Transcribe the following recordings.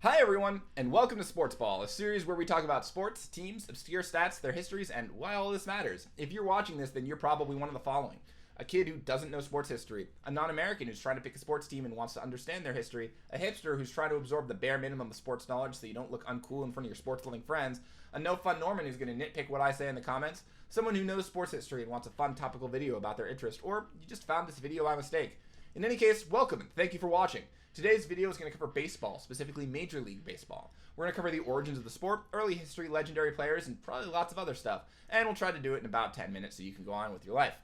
Hi everyone, and welcome to Sportsball, a series where we talk about sports, teams, obscure stats, their histories, and why all this matters. If you're watching this, then you're probably one of the following. A kid who doesn't know sports history, a non-American who's trying to pick a sports team and wants to understand their history, a hipster who's trying to absorb the bare minimum of sports knowledge so you don't look uncool in front of your sports-loving friends, a no-fun Norman who's going to nitpick what I say in the comments, someone who knows sports history and wants a fun topical video about their interest, or you just found this video by mistake. In any case, welcome and thank you for watching. Today's video is going to cover baseball, specifically Major League Baseball. We're going to cover the origins of the sport, early history, legendary players, and probably lots of other stuff. And we'll try to do it in about 10 minutes so you can go on with your life.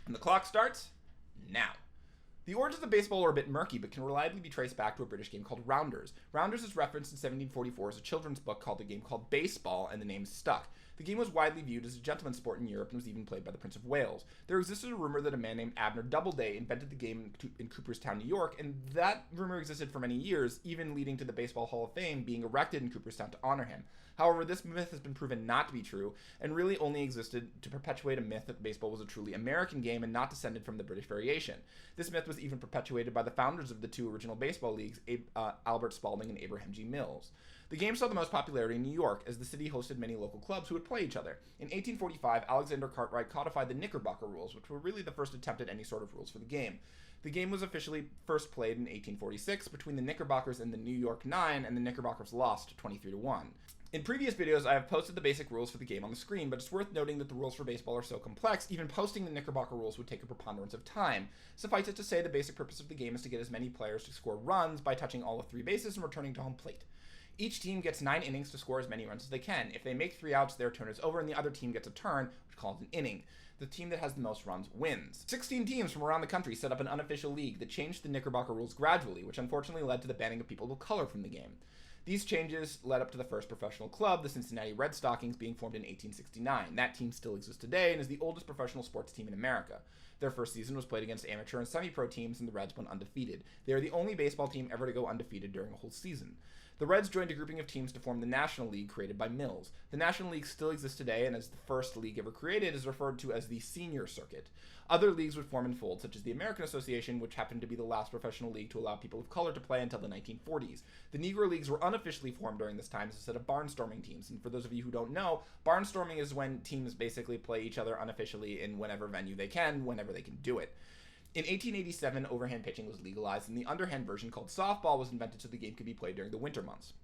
And the clock starts now. The origins of baseball are a bit murky, but can reliably be traced back to a British game called Rounders. Rounders is referenced in 1744 as a children's book called the game called Baseball, and the name stuck. The game was widely viewed as a gentleman's sport in Europe and was even played by the Prince of Wales. There existed a rumor that a man named Abner Doubleday invented the game in Cooperstown, New York, and that rumor existed for many years, even leading to the Baseball Hall of Fame being erected in Cooperstown to honor him. However, this myth has been proven not to be true, and really only existed to perpetuate a myth that baseball was a truly American game and not descended from the British variation. This myth was even perpetuated by the founders of the two original baseball leagues, Albert Spalding and Abraham G. Mills. The game saw the most popularity in New York, as the city hosted many local clubs who would play each other. In 1845, Alexander Cartwright codified the Knickerbocker rules, which were really the first attempt at any sort of rules for the game. The game was officially first played in 1846 between the Knickerbockers and the New York Nine, and the Knickerbockers lost 23-1. In previous videos, I have posted the basic rules for the game on the screen, but it's worth noting that the rules for baseball are so complex, even posting the Knickerbocker rules would take a preponderance of time. Suffice it to say, the basic purpose of the game is to get as many players to score runs by touching all of 3 bases and returning to home plate. Each team gets 9 innings to score as many runs as they can. If they make 3 outs, their turn is over, and the other team gets a turn, which is called an inning. The team that has the most runs wins. 16 teams from around the country set up an unofficial league that changed the Knickerbocker rules gradually, which unfortunately led to the banning of people of color from the game. These changes led up to the first professional club, the Cincinnati Red Stockings, being formed in 1869. That team still exists today and is the oldest professional sports team in America. Their first season was played against amateur and semi-pro teams, and the Reds went undefeated. They are the only baseball team ever to go undefeated during a whole season. The Reds joined a grouping of teams to form the National League created by Mills. The National League still exists today, and as the first league ever created, is referred to as the Senior Circuit. Other leagues would form and fold, such as the American Association, which happened to be the last professional league to allow people of color to play until the 1940s. The Negro Leagues were unofficially formed during this time as a set of barnstorming teams, and for those of you who don't know, barnstorming is when teams basically play each other unofficially in whatever venue they can, whenever they can do it. In 1887, overhand pitching was legalized, and the underhand version called softball was invented so the game could be played during the winter months.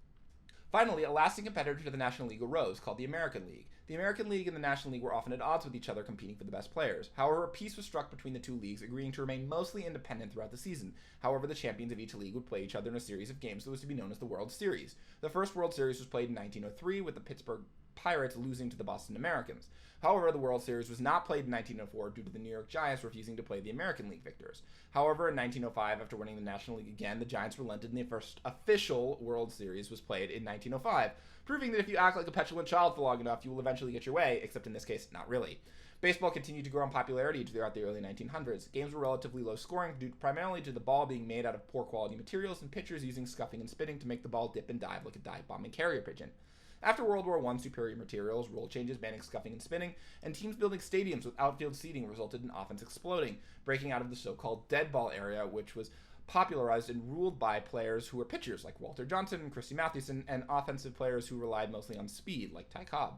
Finally, a lasting competitor to the National League arose, called the American League. The American League and the National League were often at odds with each other, competing for the best players. However, a peace was struck between the two leagues, agreeing to remain mostly independent throughout the season. However, the champions of each league would play each other in a series of games that was to be known as the World Series. The first World Series was played in 1903, with the Pittsburgh Pirates losing to the Boston Americans. However, the World Series was not played in 1904 due to the New York Giants refusing to play the American League victors. However, in 1905, after winning the National League again, the Giants relented and the first official World Series was played in 1905, proving that if you act like a petulant child for long enough, you will eventually get your way, except in this case, not really. Baseball continued to grow in popularity throughout the early 1900s. Games were relatively low scoring due primarily to the ball being made out of poor quality materials and pitchers using scuffing and spitting to make the ball dip and dive like a dive-bombing carrier pigeon. After World War I, superior materials, rule changes banning scuffing and spinning, and teams building stadiums with outfield seating resulted in offense exploding, breaking out of the so-called dead ball area, which was popularized and ruled by players who were pitchers like Walter Johnson and Christy Mathewson, and offensive players who relied mostly on speed like Ty Cobb.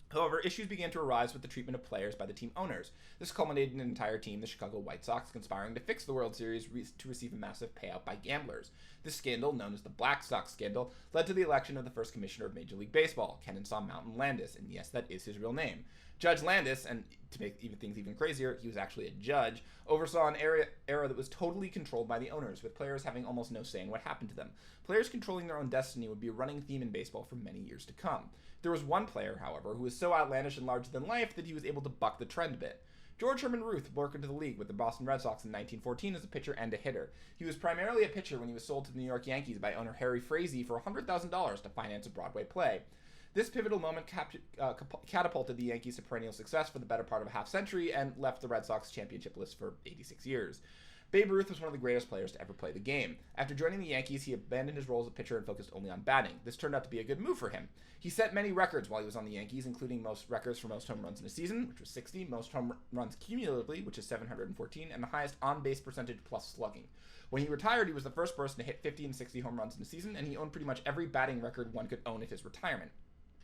However, issues began to arise with the treatment of players by the team owners. This culminated in an entire team, the Chicago White Sox, conspiring to fix the World Series to receive a massive payout by gamblers. This scandal, known as the Black Sox Scandal, led to the election of the first commissioner of Major League Baseball, Kennesaw Mountain Landis, and yes, that is his real name. Judge Landis, and to make things even crazier, he was actually a judge, oversaw an era that was totally controlled by the owners, with players having almost no say in what happened to them. Players controlling their own destiny would be a running theme in baseball for many years to come. There was one player, however, who was so outlandish and larger than life that he was able to buck the trend a bit. George Herman Ruth broke into the league with the Boston Red Sox in 1914 as a pitcher and a hitter. He was primarily a pitcher when he was sold to the New York Yankees by owner Harry Frazee for $100,000 to finance a Broadway play. This pivotal moment catapulted the Yankees to perennial success for the better part of a half century and left the Red Sox championship list for 86 years. Babe Ruth was one of the greatest players to ever play the game. After joining the Yankees, he abandoned his role as a pitcher and focused only on batting. This turned out to be a good move for him. He set many records while he was on the Yankees, including most records for most home runs in a season, which was 60, most home runs cumulatively, which is 714, and the highest on-base percentage plus slugging. When he retired, he was the first person to hit 50 and 60 home runs in a season, and he owned pretty much every batting record one could own at his retirement.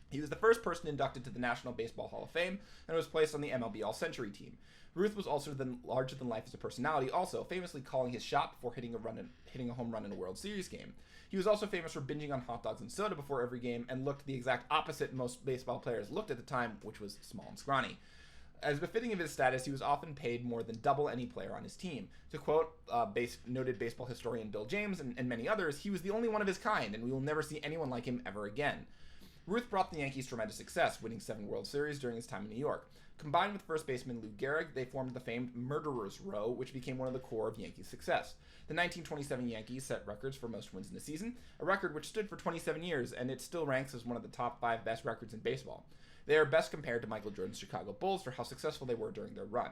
He was the first person inducted to the National Baseball Hall of Fame and was placed on the MLB All-Century team. Ruth was also larger than life as a personality, also famously calling his shot before hitting a home run in a World Series game. He was also famous for binging on hot dogs and soda before every game and looked the exact opposite most baseball players looked at the time, which was small and scrawny. As befitting of his status, he was often paid more than double any player on his team. To quote noted baseball historian Bill James and many others, he was the only one of his kind, and we will never see anyone like him ever again. Ruth brought the Yankees tremendous success, winning 7 World Series during his time in New York. Combined with first baseman Lou Gehrig, they formed the famed Murderers Row, which became one of the core of Yankees' success. The 1927 Yankees set records for most wins in a season, a record which stood for 27 years, and it still ranks as one of the top 5 best records in baseball. They are best compared to Michael Jordan's Chicago Bulls for how successful they were during their run.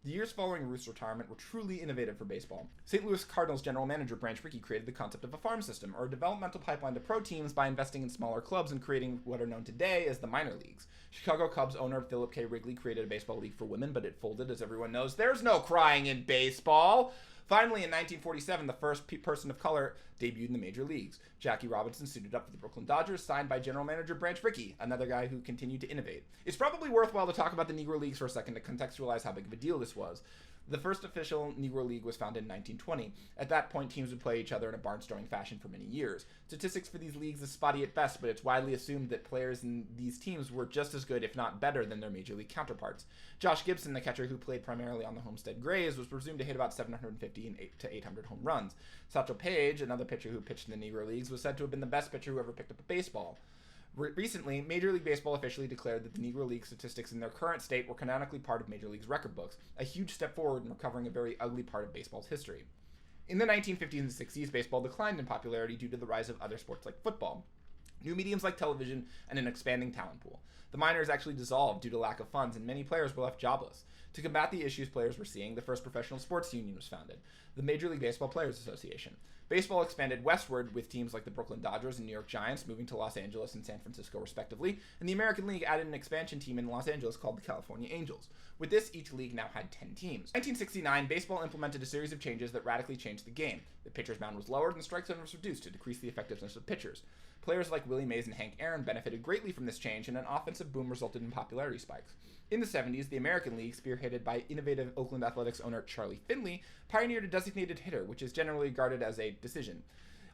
The years following Ruth's retirement were truly innovative for baseball. St. Louis Cardinals general manager Branch Rickey created the concept of a farm system, or a developmental pipeline to pro teams by investing in smaller clubs and creating what are known today as the minor leagues. Chicago Cubs owner Philip K. Wrigley created a baseball league for women, but it folded, as everyone knows. There's no crying in baseball! Finally, in 1947, the first person of color debuted in the major leagues. Jackie Robinson suited up for the Brooklyn Dodgers, signed by general manager Branch Rickey, another guy who continued to innovate. It's probably worthwhile to talk about the Negro Leagues for a second to contextualize how big of a deal this was. The first official Negro League was founded in 1920. At that point, teams would play each other in a barnstorming fashion for many years. Statistics for these leagues is spotty at best, but it's widely assumed that players in these teams were just as good, if not better, than their major league counterparts. Josh Gibson, the catcher who played primarily on the Homestead Grays, was presumed to hit about 750 to 800 home runs. Satchel Paige, another pitcher who pitched in the Negro Leagues, was said to have been the best pitcher who ever picked up a baseball. Recently, Major League Baseball officially declared that the Negro League statistics in their current state were canonically part of Major League's record books, a huge step forward in recovering a very ugly part of baseball's history. In the 1950s and 60s, baseball declined in popularity due to the rise of other sports like football, new mediums like television, and an expanding talent pool. The minors actually dissolved due to lack of funds, and many players were left jobless. To combat the issues players were seeing, the first professional sports union was founded, the Major League Baseball Players Association. Baseball expanded westward, with teams like the Brooklyn Dodgers and New York Giants moving to Los Angeles and San Francisco respectively, and the American League added an expansion team in Los Angeles called the California Angels. With this, each league now had 10 teams. In 1969, baseball implemented a series of changes that radically changed the game. The pitcher's mound was lowered and strike zone was reduced to decrease the effectiveness of pitchers. Players like Willie Mays and Hank Aaron benefited greatly from this change, and an offensive boom resulted in popularity spikes. In the 70s, the American League, spearheaded by innovative Oakland Athletics owner Charlie Finley, pioneered a designated hitter, which is generally regarded as a decision.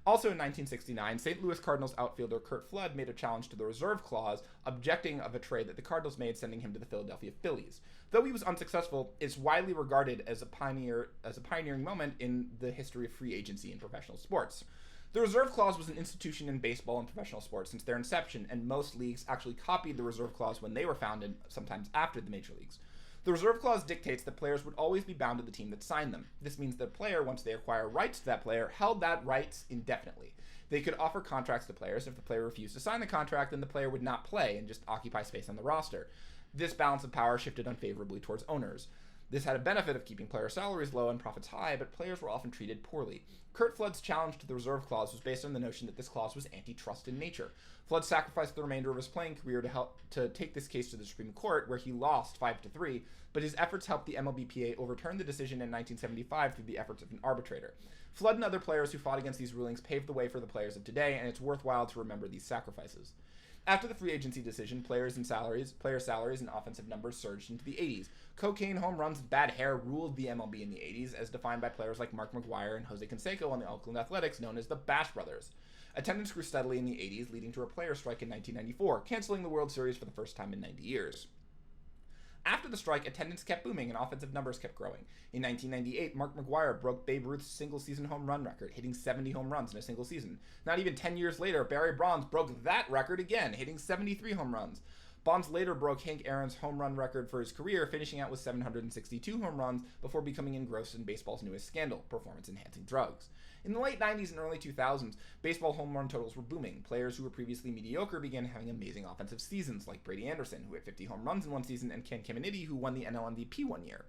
Also in 1969, St. Louis Cardinals outfielder Curt Flood made a challenge to the reserve clause, objecting of a trade that the Cardinals made, sending him to the Philadelphia Phillies. Though he was unsuccessful, it's widely regarded as a pioneering moment in the history of free agency in professional sports. The reserve clause was an institution in baseball and professional sports since their inception, and most leagues actually copied the reserve clause when they were founded, sometimes after the major leagues. The reserve clause dictates that players would always be bound to the team that signed them. This means that a player, once they acquire rights to that player, held that rights indefinitely. They could offer contracts to players. If the player refused to sign the contract, then the player would not play and just occupy space on the roster. This balance of power shifted unfavorably towards owners. This had a benefit of keeping player salaries low and profits high, but players were often treated poorly. Curt Flood's challenge to the reserve clause was based on the notion that this clause was antitrust in nature. Flood sacrificed the remainder of his playing career to take this case to the Supreme Court, where he lost 5-3, but his efforts helped the MLBPA overturn the decision in 1975 through the efforts of an arbitrator. Flood and other players who fought against these rulings paved the way for the players of today, and it's worthwhile to remember these sacrifices. After the free agency decision, player salaries and offensive numbers surged into the 80s. Cocaine, home runs, and bad hair ruled the MLB in the 80s, as defined by players like Mark McGwire and Jose Canseco on the Oakland Athletics, known as the Bash Brothers. Attendance grew steadily in the 80s, leading to a player strike in 1994, canceling the World Series for the first time in 90 years. After the strike, attendance kept booming and offensive numbers kept growing. In 1998, Mark McGwire broke Babe Ruth's single-season home run record, hitting 70 home runs in a single season. Not even 10 years later, Barry Bonds broke that record again, hitting 73 home runs. Bonds later broke Hank Aaron's home run record for his career, finishing out with 762 home runs before becoming engrossed in baseball's newest scandal, performance-enhancing drugs. In the late 90s and early 2000s, baseball home run totals were booming. Players who were previously mediocre began having amazing offensive seasons, like Brady Anderson, who hit 50 home runs in one season, and Ken Caminiti, who won the NL MVP one year.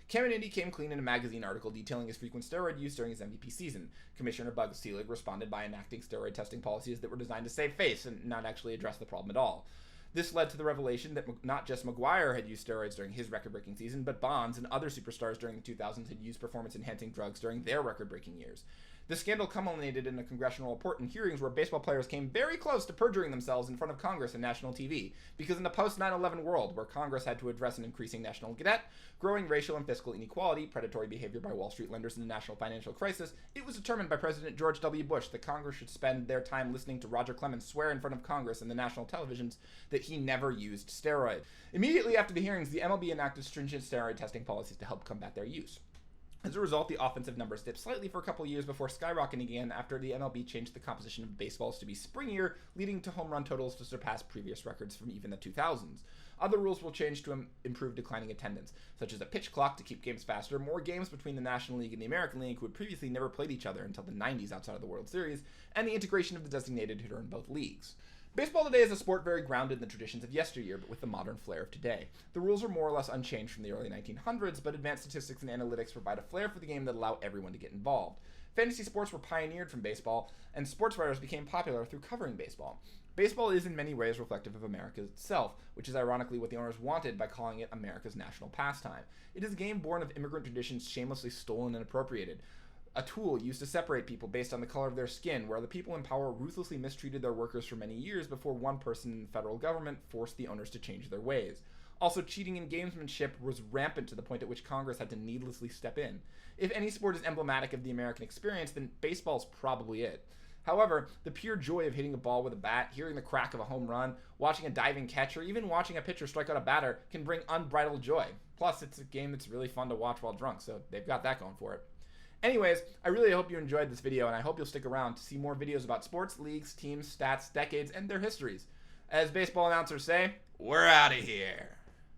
Caminiti came clean in a magazine article detailing his frequent steroid use during his MVP season. Commissioner Bug Selig responded by enacting steroid testing policies that were designed to save face and not actually address the problem at all. This led to the revelation that not just Maguire had used steroids during his record-breaking season, but Bonds and other superstars during the 2000s had used performance-enhancing drugs during their record-breaking years. The scandal culminated in a congressional report and hearings where baseball players came very close to perjuring themselves in front of Congress and national TV, because in the post-9/11 world, where Congress had to address an increasing national debt, growing racial and fiscal inequality, predatory behavior by Wall Street lenders in the national financial crisis, it was determined by President George W. Bush that Congress should spend their time listening to Roger Clemens swear in front of Congress and the national televisions that he never used steroids. Immediately after the hearings, the MLB enacted stringent steroid testing policies to help combat their use. As a result, the offensive numbers dipped slightly for a couple years before skyrocketing again after the MLB changed the composition of baseballs to be springier, leading to home run totals to surpass previous records from even the 2000s. Other rules will change to improve declining attendance, such as a pitch clock to keep games faster, more games between the National League and the American League, who had previously never played each other until the 90s outside of the World Series, and the integration of the designated hitter in both leagues. Baseball today is a sport very grounded in the traditions of yesteryear, but with the modern flair of today. The rules are more or less unchanged from the early 1900s, but advanced statistics and analytics provide a flair for the game that allow everyone to get involved. Fantasy sports were pioneered from baseball, and sports writers became popular through covering baseball. Baseball is in many ways reflective of America itself, which is ironically what the owners wanted by calling it America's national pastime. It is a game born of immigrant traditions shamelessly stolen and appropriated. A tool used to separate people based on the color of their skin, where the people in power ruthlessly mistreated their workers for many years before one person in the federal government forced the owners to change their ways. Also, cheating and gamesmanship was rampant to the point at which Congress had to needlessly step in. If any sport is emblematic of the American experience, then baseball's probably it. However, the pure joy of hitting a ball with a bat, hearing the crack of a home run, watching a diving catch, or even watching a pitcher strike out a batter can bring unbridled joy. Plus, it's a game that's really fun to watch while drunk, so they've got that going for it. Anyways, I really hope you enjoyed this video, and I hope you'll stick around to see more videos about sports, leagues, teams, stats, decades, and their histories. As baseball announcers say, we're out of here.